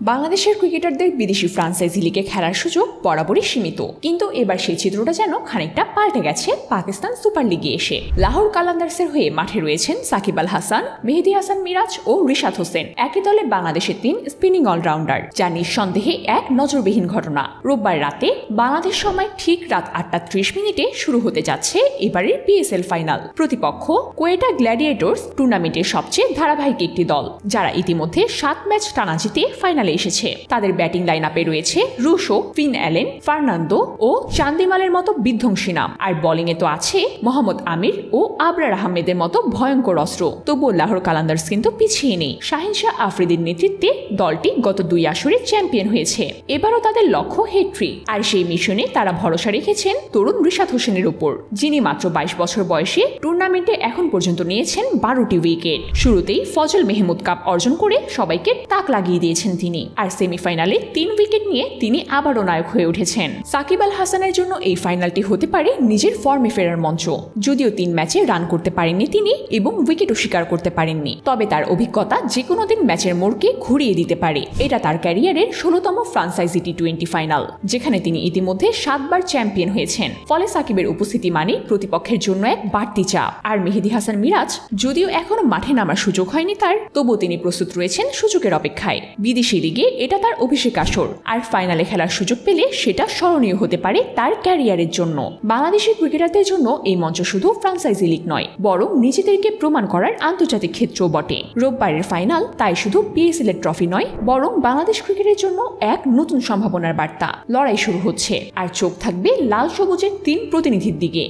বাংলাদেশের ক্রিকেটারদের বিদেশি ফ্রাঞ্চাইজি লিগে খেলার সুযোগ বরাবরই সীমিত, কিন্তু এবার সেই চিত্রটা যেন খানিকটা পাল্টে গেছে পাকিস্তান সুপার লিগে এসে। লাহোর কালান্দার্সের হয়ে মাঠে রয়েছেন সাকিব আল হাসান, মেহেদী হাসান মিরাজ ও রিশাদ হোসেন। একই দলে বাংলাদেশের 3 স্পিনিং অলরাউন্ডার, যা নিঃসন্দেহে এক নজরবিহীন ঘটনা। রোববার রাতে বাংলাদেশ সময় ঠিক রাত 8:30 শুরু হতে যাচ্ছে এবারের পিএসএল ফাইনাল। প্রতিপক্ষ কোয়েটা গ্ল্যাডিয়েটর্স, টুর্নামেন্টের সবচেয়ে ধারাবাহিক একটি দল, যারা ইতিমধ্যে 7 ম্যাচ টানা জিতে ফাইনালে এসেছে। তাদের ব্যাটিং লাইন আপে রয়েছে রুশো, ফিন অ্যালেন, ফার্নান্দো ও চান্দিমালের মতো বিধ্বংসী নাম। আর বোলিং এ তো আছে মোহাম্মদ আমির ও আবরার আহমেদের মতো ভয়ঙ্কর অস্ত্র। তবুও লাহোর কালান্দার্স কিন্তু পিছিয়ে নেই। শাহিন শাহ আফ্রিদির নেতৃত্বে দলটি গত 2 আসরে চ্যাম্পিয়ন হয়েছে। এবারও তাদের লক্ষ্য হেট্রিক, আর সেই মিশনে তারা ভরসা রেখেছেন তরুণ রিশাদ হোসেনের উপর, যিনি মাত্র 22 বছর বয়সে টুর্নামেন্টে এখন পর্যন্ত নিয়েছেন 12টি উইকেট। শুরুতেই ফজল মেহমুদ কাপ অর্জন করে সবাইকে তাক লাগিয়ে দিয়েছেন তিনি। আর সেমিফাইনালে 3 উইকেট নিয়ে তিনি আবারও নায়ক হয়ে উঠেছেন। সাকিব আল হাসানের জন্য এই ফাইনালটি হতে পারে নিজের ফর্মে ফেরার মঞ্চ। যদিও 3 ম্যাচে রান করতে পারেননি তিনি এবং উইকেটও শিকার করতে পারেননি, তবে তার অভিজ্ঞতা যে কোনো দিন ম্যাচের মোড়কে ঘুরিয়ে দিতে পারে। এটা তার ক্যারিয়ারের 16তম ফ্রাঞ্চাইজি টি20 ফাইনাল, যেখানে তিনি ইতিমধ্যে 7 বার চ্যাম্পিয়ন হয়েছেন। ফলে সাকিবের উপস্থিতি মানে প্রতিপক্ষের জন্য এক বাড়তি চাপ। আর মেহেদী হাসান মিরাজ যদিও এখনো মাঠে নামার সুযোগ হয়নি তার, তবুও তিনি প্রস্তুত রয়েছেন সুযোগের অপেক্ষায়। বিদেশি লিগে এটা তার অভিষেক আসর, আর ফাইনালে খেলার সুযোগ পেলে সেটা স্মরণীয় হতে পারে তার ক্যারিয়ারের জন্য। বাংলাদেশের ক্রিকেটারদের জন্য এই মঞ্চ শুধু ফ্রাঞ্চাইজি লিগ নয়, বরং নিজেদেরকে প্রমাণ করার আন্তর্জাতিক ক্ষেত্রও বটে। রোববারের ফাইনাল তাই শুধু পিএসএল এর ট্রফি নয়, বরং বাংলাদেশ ক্রিকেটের জন্য এক নতুন সম্ভাবনার বার্তা। লড়াই শুরু হচ্ছে, আর চোখ থাকবে লাল সবুজের 3 প্রতিনিধির দিকে।